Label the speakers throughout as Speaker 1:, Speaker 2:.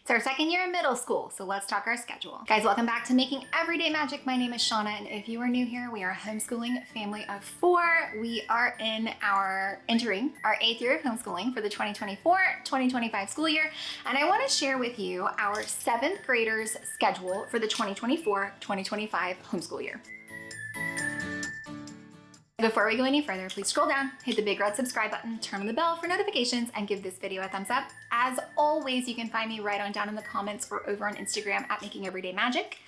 Speaker 1: It's our second year in middle school, so let's talk our schedule. Guys, welcome back to Making Everyday Magic. My name is Shanna, and if you are new here, we are a homeschooling family of 4. We are entering our 8th year of homeschooling for the 2024-2025 school year, and I want to share with you our 7th graders' schedule for the 2024-2025 homeschool year. Before we go any further, please scroll down, hit the big red subscribe button, turn on the bell for notifications, and give this video a thumbs up. As always, you can find me right on down in the comments or over on Instagram at Making Everyday Magic.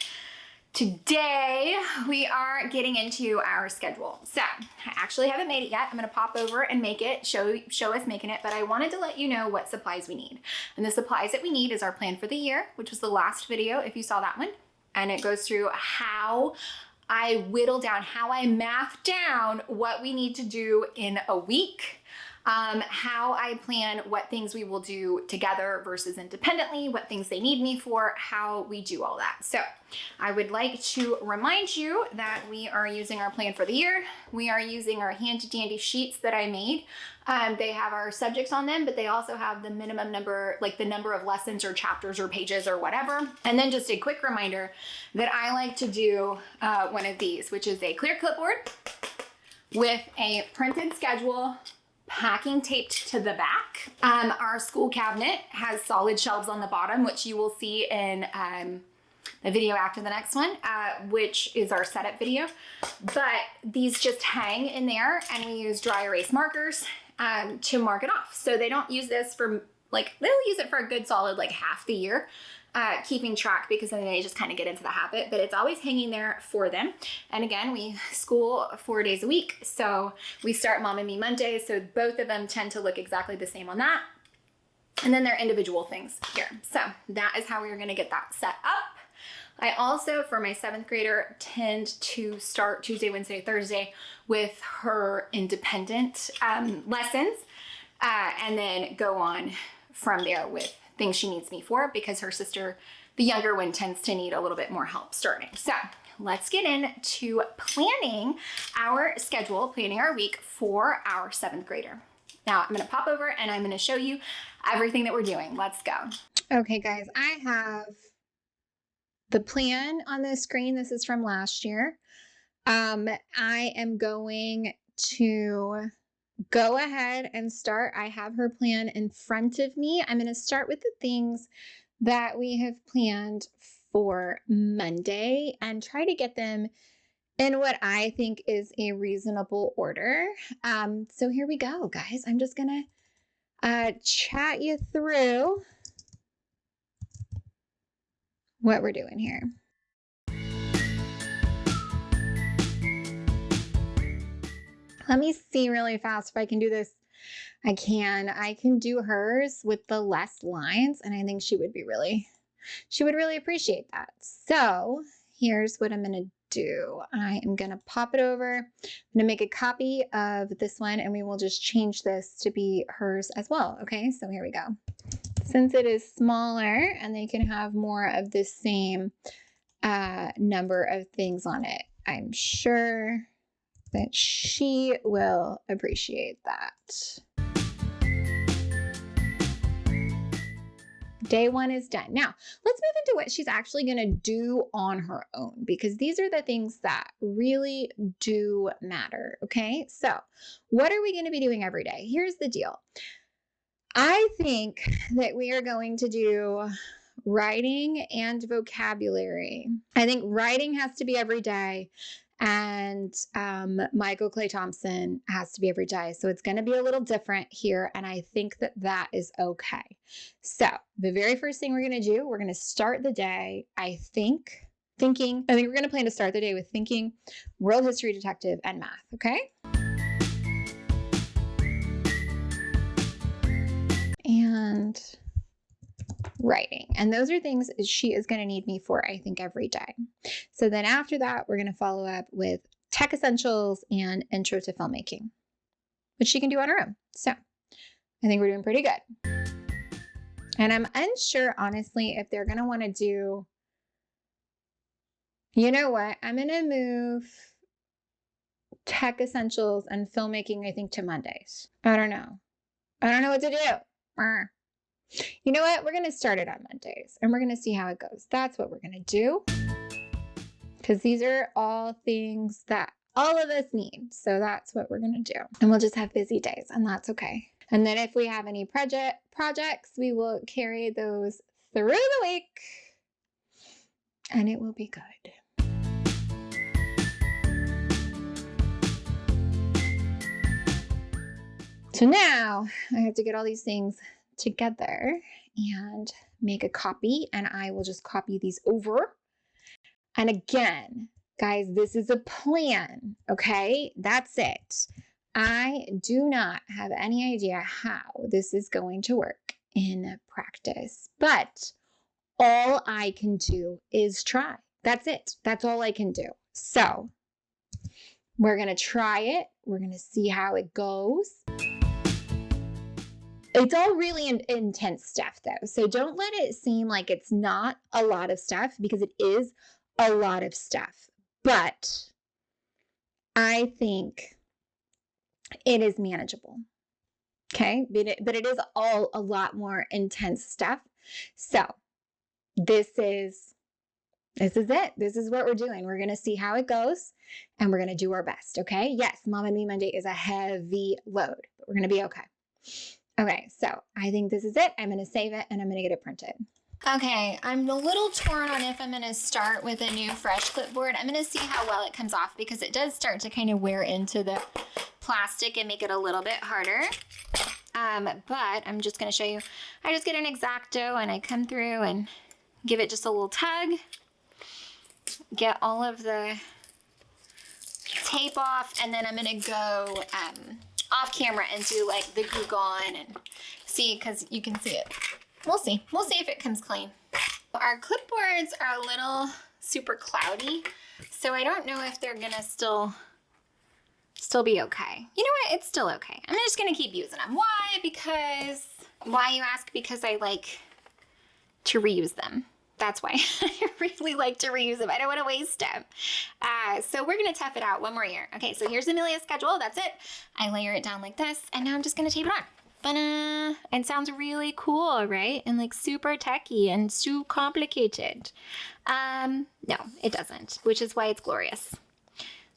Speaker 1: Today, we are getting into our schedule. So, I actually haven't made it yet. I'm gonna pop over and make it, show us making it, but I wanted to let you know what supplies we need. And the supplies that we need is our plan for the year, which was the last video, if you saw that one. And it goes through how I whittle down, how I math down what we need to do in a week, how I plan what things we will do together versus independently, what things they need me for, how we do all that. So I would like to remind you that we are using our plan for the year. We are using our handy dandy sheets that I made. They have our subjects on them, but they also have the minimum number, like the number of lessons or chapters or pages or whatever. And then just a quick reminder that I like to do one of these, which is a clear clipboard with a printed schedule, packing taped to the back. Our school cabinet has solid shelves on the bottom, which you will see in the video after the next one, which is our setup video. But these just hang in there, and we use dry erase markers to mark it off. So they don't use this for, like, they'll use it for a good solid like half the year, keeping track, because then they just kind of get into the habit, but it's always hanging there for them. And again, we school 4 days a week. So we start Mom and Me Monday. So both of them tend to look exactly the same on that. And then they're individual things here. So that is how we're going to get that set up. I also, for my 7th grader, tend to start Tuesday, Wednesday, Thursday with her independent lessons, and then go on from there with things she needs me for, because her sister, the younger one, tends to need a little bit more help starting. So let's get into planning our schedule, planning our week for our 7th grader. Now I'm going to pop over and I'm going to show you everything that we're doing. Let's go. Okay, guys, I have the plan on the screen. This is from last year. I am going to go ahead and start. I have her plan in front of me. I'm going to start with the things that we have planned for Monday and try to get them in what I think is a reasonable order. So here we go, guys. I'm just going to chat you through what we're doing here. Let me see really fast if I can do this. I can do hers with the less lines, and I think she would really appreciate that. So here's what I'm gonna do. I am gonna pop it over. I'm gonna make a copy of this one, and we will just change this to be hers as well. Okay, so here we go. Since it is smaller and they can have more of the same number of things on it, I'm sure that she will appreciate that. Day 1 is done. Now, let's move into what she's actually going to do on her own, because these are the things that really do matter, okay? So, what are we going to be doing every day? Here's the deal. I think that we are going to do writing and vocabulary. I think writing has to be every day, and Michael Clay Thompson has to be every day. So it's going to be a little different here, and I think that that is okay. So the very first thing we're going to do, we're going to start the day, I think we're going to plan to start the day with thinking, world history, detective, and math, okay? And writing. And those are things she is going to need me for, I think, every day. So then after that, we're going to follow up with tech essentials and intro to filmmaking, which she can do on her own. So I think we're doing pretty good. And I'm unsure, honestly, if they're going to want to do, you know what? I'm going to move tech essentials and filmmaking, I think, to Mondays. I don't know what to do. You know what? We're going to start it on Mondays and we're going to see how it goes. That's what we're going to do. Because these are all things that all of us need. So that's what we're going to do. And we'll just have busy days and that's okay. And then if we have any projects, we will carry those through the week and it will be good. So now I have to get all these things together and make a copy, and I will just copy these over. And again, guys, this is a plan, okay? That's it. I do not have any idea how this is going to work in practice, but all I can do is try. That's it. That's all I can do. So we're going to try it. We're going to see how it goes. It's all really intense stuff though. So don't let it seem like it's not a lot of stuff, because it is a lot of stuff. But I think it is manageable. Okay? But it is all a lot more intense stuff. So this is it. This is what we're doing. We're going to see how it goes and we're going to do our best. Okay? Yes, Mom and Me Monday is a heavy load, but we're going to be okay. Okay, so I think this is it. I'm going to save it and I'm going to get it printed. Okay, I'm a little torn on if I'm going to start with a new fresh clipboard. I'm going to see how well it comes off because it does start to kind of wear into the plastic and make it a little bit harder. But I'm just going to show you. I just get an X-Acto and I come through and give it just a little tug. Get all of the tape off, and then I'm going to go off camera and do like the glue gun and see, because you can see it. We'll see if it comes clean. Our clipboards are a little super cloudy, so I don't know if they're gonna still be okay. You know what, it's still okay. I'm just gonna keep using them. Why you ask? Because I like to reuse them. That's why I really like to reuse them. I don't want to waste them. So we're going to tough it out one more year. Okay, so here's Amelia's schedule. That's it. I layer it down like this, and now I'm just going to tape it on. Ba-da! And sounds really cool, right? And like super techy and so complicated. No, it doesn't, which is why it's glorious.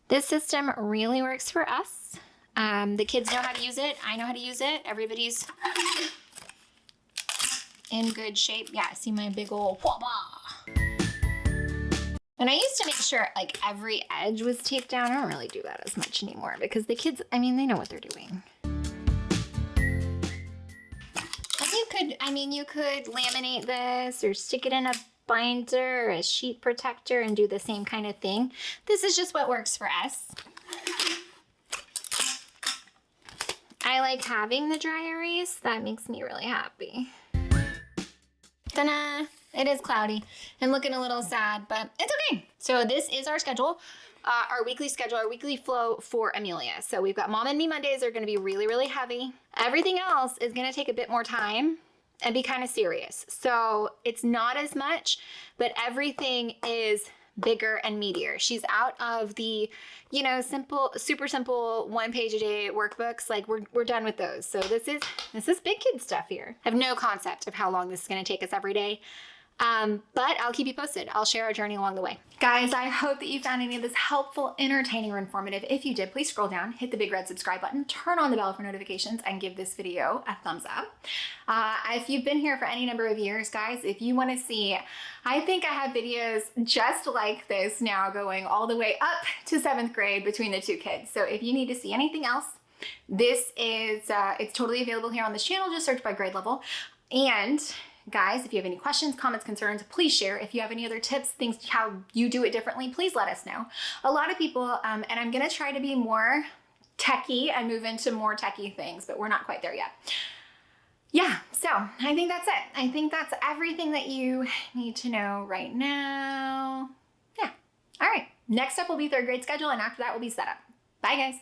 Speaker 1: This system really works for us. The kids know how to use it. I know how to use it. Everybody's in good shape. Yeah, see my big old wah-wah. And I used to make sure like every edge was taped down. I don't really do that as much anymore because the kids, I mean, they know what they're doing. And you could laminate this or stick it in a binder or a sheet protector and do the same kind of thing. This is just what works for us. I like having the dry erase. That makes me really happy. Ta-da! It is cloudy and looking a little sad, but it's okay. So this is our schedule, our weekly schedule, our weekly flow for Amelia. So we've got Mom and Me Mondays are going to be really, really heavy. Everything else is going to take a bit more time and be kind of serious. So it's not as much, but everything is bigger and meatier. She's out of the, super simple 1 page a day workbooks. Like we're done with those. So this is big kid stuff here. I have no concept of how long this is going to take us every day. But I'll keep you posted. I'll share our journey along the way. Guys, I hope that you found any of this helpful, entertaining, or informative. If you did, please scroll down, hit the big red subscribe button, turn on the bell for notifications, and give this video a thumbs up. If you've been here for any number of years, guys, if you want to see, I think I have videos just like this now going all the way up to 7th grade between the two kids. So if you need to see anything else, this is, it's totally available here on this channel. Just search by grade level. And guys, if you have any questions, comments, concerns, please share. If you have any other tips, things, how you do it differently, please let us know. A lot of people, and I'm going to try to be more techie and move into more techie things, but we're not quite there yet. Yeah, so I think that's it. I think that's everything that you need to know right now. Yeah. All right. Next up will be 3rd grade schedule, and after that will be setup. Bye, guys.